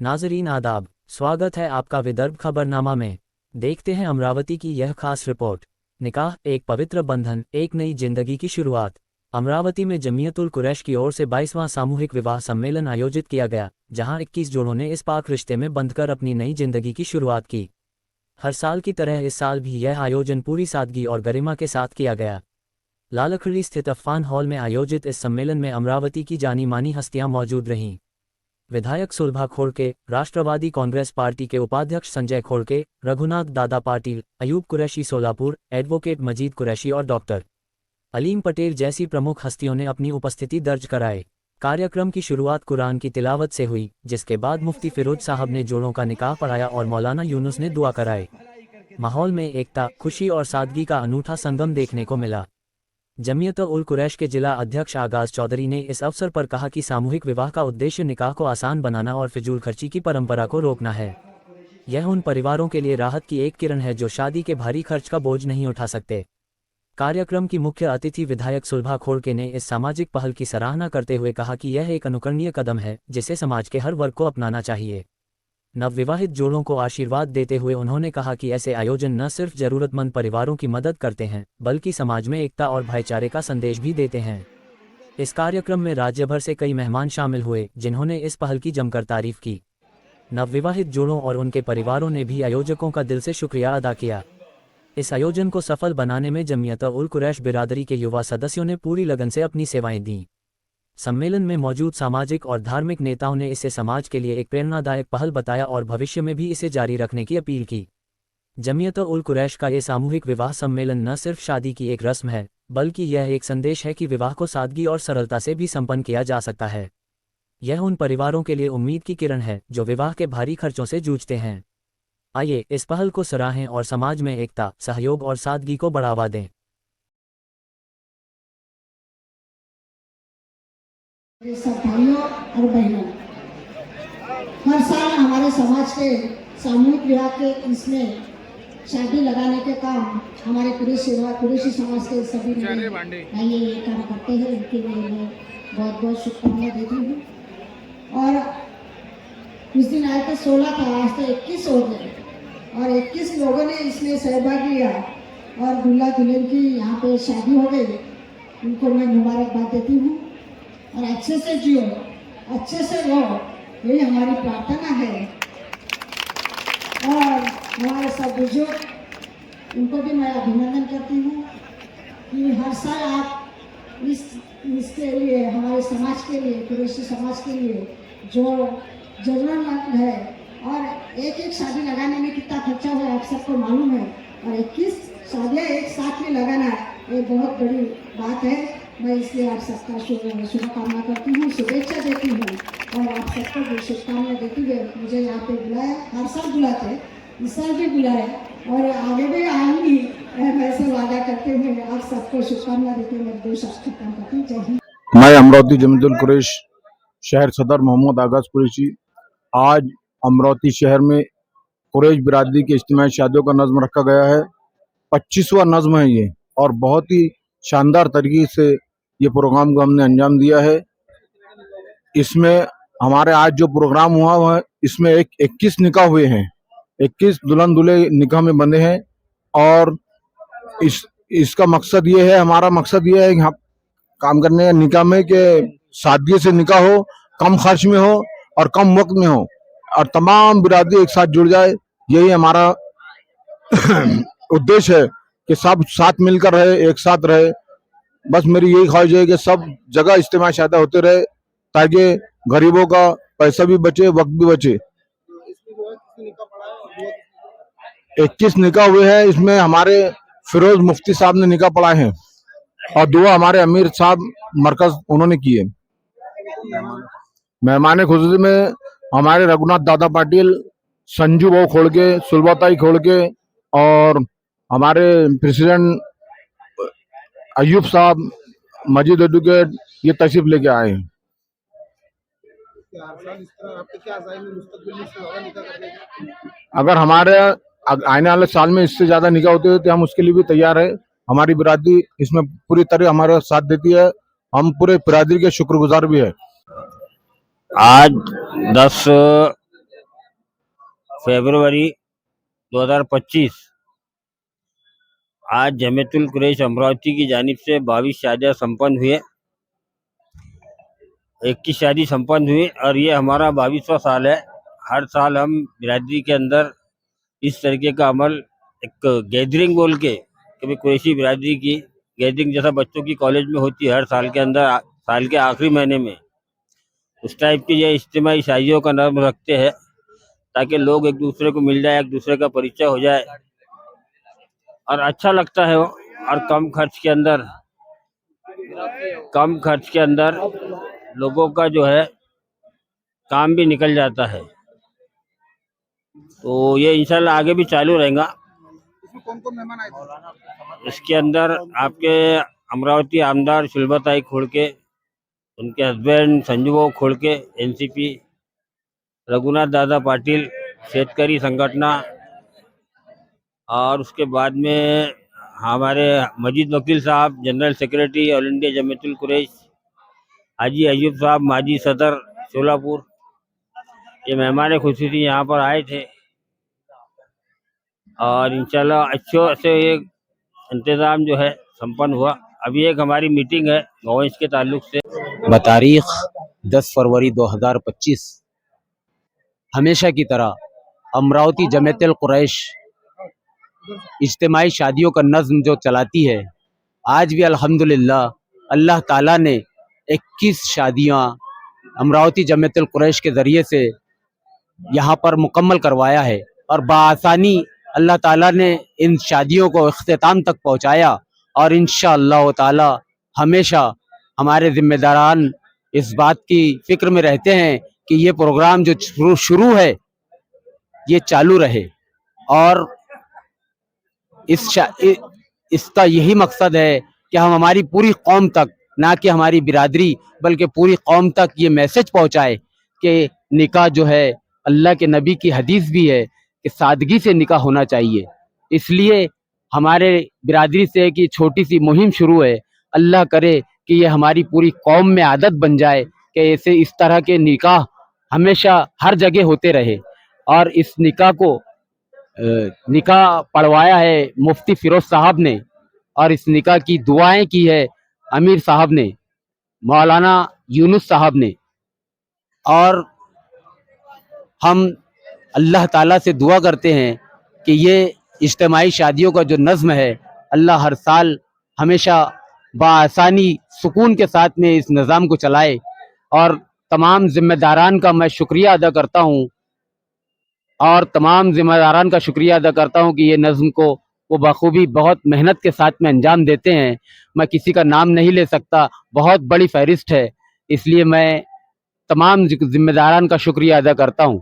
नाजरीन आदाब, स्वागत है आपका विदर्भ खबरनामा में। देखते हैं अमरावती की यह खास रिपोर्ट। निकाह एक पवित्र बंधन, एक नई जिंदगी की शुरुआत। अमरावती में जमीयतुल कुरैश की ओर से 22वां सामूहिक विवाह सम्मेलन आयोजित किया गया, जहां 21 जोड़ों ने इस पाक रिश्ते में बंधकर अपनी नई जिंदगी की शुरुआत की। हर साल की तरह इस साल भी यह आयोजन पूरी सादगी और गरिमा के साथ किया गया। लालखड़ी स्थित अफ़ान हॉल में आयोजित इस सम्मेलन में अमरावती की जानी मानी हस्तियां मौजूद रहीं। विधायक सुलभा खोड़के, राष्ट्रवादी कांग्रेस पार्टी के उपाध्यक्ष संजय खोड़के, रघुनाथ दादा पाटिल, अयूब कुरैशी सोलापुर, एडवोकेट मजीद कुरैशी और डॉक्टर अलीम पटेल जैसी प्रमुख हस्तियों ने अपनी उपस्थिति दर्ज कराई। कार्यक्रम की शुरुआत कुरान की तिलावत से हुई, जिसके बाद मुफ्ती फिरोज साहब ने जोड़ों का निकाह पढ़ाया और मौलाना यूनुस ने दुआ कराई। माहौल में एकता, खुशी और सादगी का अनूठा संगम देखने को मिला। जमीयत-उल कुरैश के जिला अध्यक्ष आगाज चौधरी ने इस अवसर पर कहा कि सामूहिक विवाह का उद्देश्य निकाह को आसान बनाना और फिजूल खर्ची की परंपरा को रोकना है। यह उन परिवारों के लिए राहत की एक किरण है जो शादी के भारी खर्च का बोझ नहीं उठा सकते। कार्यक्रम की मुख्य अतिथि विधायक सुलभा खोड़के ने इस सामाजिक पहल की सराहना करते हुए कहा कि यह एक अनुकरणीय कदम है, जिसे समाज के हर वर्ग को अपनाना चाहिए। नवविवाहित जोड़ों को आशीर्वाद देते हुए उन्होंने कहा कि ऐसे आयोजन न सिर्फ जरूरतमंद परिवारों की मदद करते हैं, बल्कि समाज में एकता और भाईचारे का संदेश भी देते हैं। इस कार्यक्रम में राज्य भर से कई मेहमान शामिल हुए, जिन्होंने इस पहल की जमकर तारीफ की। नवविवाहित जोड़ों और उनके परिवारों ने भी आयोजकों का दिल से शुक्रिया अदा किया। इस आयोजन को सफल बनाने में जमीयत-उल कुरैश बिरादरी के युवा सदस्यों ने पूरी लगन से अपनी सेवाएं दीं। सम्मेलन में मौजूद सामाजिक और धार्मिक नेताओं ने इसे समाज के लिए एक प्रेरणादायक पहल बताया और भविष्य में भी इसे जारी रखने की अपील की। जमीयत-उल कुरैश का ये सामूहिक विवाह सम्मेलन न सिर्फ शादी की एक रस्म है, बल्कि यह एक संदेश है कि विवाह को सादगी और सरलता से भी संपन्न किया जा सकता है। यह उन परिवारों के लिए उम्मीद की किरण है जो विवाह के भारी खर्चों से जूझते हैं। आइए इस पहल को सराहें और समाज में एकता, सहयोग और सादगी को बढ़ावा दें। सब भाइयों और बहनों, हर साल हमारे समाज के सामूहिक विवाह के इसमें शादी लगाने के काम हमारे कुरैशी समाज के सभी भाई ये काम करते हैं। उनके लिए मैं बहुत बहुत शुभकामनाएं देती हूँ। और उस दिन आए थे 16 था, आज तो 21 हो गए और 21 लोगों ने इसमें सहभाग लिया और दूल्हा दुल्हन की यहाँ पे शादी हो गई। उनको मैं मुबारकबाद देती हूँ और अच्छे से जियो, अच्छे से रहो, यही हमारी प्रार्थना है। और हमारे सब बुजुर्ग, उनको भी मैं अभिनंदन करती हूँ कि हर साल आप इसके लिए, हमारे समाज के लिए, कुरैशी समाज के लिए जो जरूरतमंद है, और एक एक शादी लगाने में कितना खर्चा हुआ आप सबको मालूम है, और 21 शादियाँ एक साथ में लगाना ये बहुत बड़ी बात है। मैं इसलिए आप सबका शुभकामना करती हूँ, शुभेच्छा देती हूँ और आप सबको शुभकामना देती हुए मुझे यहाँ पे बुलाया। हर साल बुलाते, इस साल भी बुलाया और आगे भी आऊँगी, वैसे वादा करते हुए आप सबको शुभकामना देते हुए दो शब्द खत्म करती हूँ। जय हिंद। मैं अमरावती जमीयतुल कुरैश शहर सदर मोहम्मद आगाज कुरैशी आज अमरावती शहर में कुरैश बिरादरी के इज्तिमाई शादियों का नज़्म रखा गया है। 25वां नज़्म है ये और बहुत ही शानदार तरीके से ये प्रोग्राम को हमने अंजाम दिया है। इसमें हमारे आज जो प्रोग्राम हुआ है, इसमें 21 निकाह हुए हैं, 21 दुल्हन दूल्हे निकाह में बंधे हैं। और इसका मकसद ये है, हमारा मकसद ये है यहाँ काम करने का निकाह में कि सादगी से निकाह हो, कम खर्च में हो और कम वक्त में हो और तमाम बिरादरी एक साथ जुड़ जाए। यही हमारा उद्देश्य है कि सब साथ मिलकर रहे, एक साथ रहे। बस मेरी यही ख्वाहिश है कि सब जगह इज्तिमाई शादी होते रहे ताकि गरीबों का पैसा भी बचे, वक्त भी बचे। 21 निकाह हुए हैं, इसमें हमारे फिरोज मुफ्ती साहब ने निकाह पढ़ाए हैं और दुआ हमारे अमीर साहब मरकज उन्होंने की है। मेहमान खुसूसी में हमारे रघुनाथ दादा पाटिल, संजू भाऊ खोड़के, सुलभाताई खोड़के और हमारे प्रेसिडेंट अयूब साहब, मजीद एडवोकेट ये तशरीफ लेके आए हैं। अगर हमारे आने वाले साल में इससे ज्यादा निकाह होते हैं तो हम उसके लिए भी तैयार है। हमारी बिरादरी इसमें पूरी तरह हमारा साथ देती है, हम पूरे बिरादरी के शुक्रगुजार भी है। आज 10 फरवरी 2025 आज जमीयतुल कुरैश अमरावती की जानिब से 22 शादियाँ संपन्न हुए, 21 शादी संपन्न हुई और ये हमारा 22वां साल है। हर साल हम बिरादरी के अंदर इस तरीके का अमल, एक गैदरिंग बोल के, कभी कुरैशी बिरादरी की गैदरिंग जैसा बच्चों की कॉलेज में होती है हर साल के अंदर, साल के आखिरी महीने में, उस टाइप की ये इज्तिमाई शादियों का नज़्म रखते हैं ताकि लोग एक दूसरे को मिल जाए, एक दूसरे का परिचय हो जाए और अच्छा लगता है। और कम खर्च के अंदर लोगों का जो है काम भी निकल जाता है। तो ये इंशाल्लाह आगे भी चालू रहेगा। इसके अंदर आपके अमरावती आमदार शुलबताई खोड़के, उनके हस्बैंड संजू खोड़के एनसीपी, रघुनाथ दादा पाटिल शेतकरी संगठना, और उसके बाद में हमारे मजीद वकील साहब general secretary all India Jamiatul Quraish, हाजी अयूब साहब माजी सदर शोलापुर, ये मेहमान खुसूसी यहाँ पर आए थे और इंशाल्लाह अच्छे से ये इंतज़ाम जो है संपन्न हुआ। अभी एक हमारी मीटिंग है गौवंश के ताल्लुक से। बतारीख 10 फरवरी 2025 हमेशा की तरह अमरावती जमीयतुल कुरैश इज्तिमाई शादियों का नज़्म जो चलाती है, आज भी अल्हम्दुलिल्लाह अल्लाह ताला ने 21 शादियाँ अमरावती जमीयतुल कुरैश के ज़रिए से यहाँ पर मुकम्मल करवाया है और बआसानी अल्लाह ताला ने इन शादियों को इख्तिताम तक पहुँचाया। और इंशाअल्लाह ताला हमेशा हमारे ज़िम्मेदारान इस बात की फ़िक्र में रहते हैं कि ये प्रोग्राम जो शुरू है ये चालू रहे और इसका यही मकसद है कि हम हमारी पूरी कौम तक, ना कि हमारी बिरादरी बल्कि पूरी कौम तक ये मैसेज पहुंचाए कि निकाह जो है, अल्लाह के नबी की हदीस भी है कि सादगी से निकाह होना चाहिए। इसलिए हमारे बिरादरी से एक छोटी सी मुहिम शुरू है। अल्लाह करे कि ये हमारी पूरी कौम में आदत बन जाए कि ऐसे इस तरह के निकाह हमेशा हर जगह होते रहे। और इस निकाह पढ़वाया है मुफ्ती फिरोज साहब ने और इस निकाह की दुआएं की है अमीर साहब ने, मौलाना यूनुस साहब ने। और हम अल्लाह ताला से दुआ करते हैं कि ये इज्तिमाई शादियों का जो नज़्म है, अल्लाह हर साल हमेशा बआसानी सुकून के साथ में इस निज़ाम को चलाए। और तमाम ज़िम्मेदारान का मैं शुक्रिया अदा करता हूँ कि ये नज़्म को वो बखूबी बहुत मेहनत के साथ में अंजाम देते हैं। मैं किसी का नाम नहीं ले सकता, बहुत बड़ी फहरिस्त है, इसलिए मैं तमाम ज़िम्मेदारान का शुक्रिया अदा करता हूँ।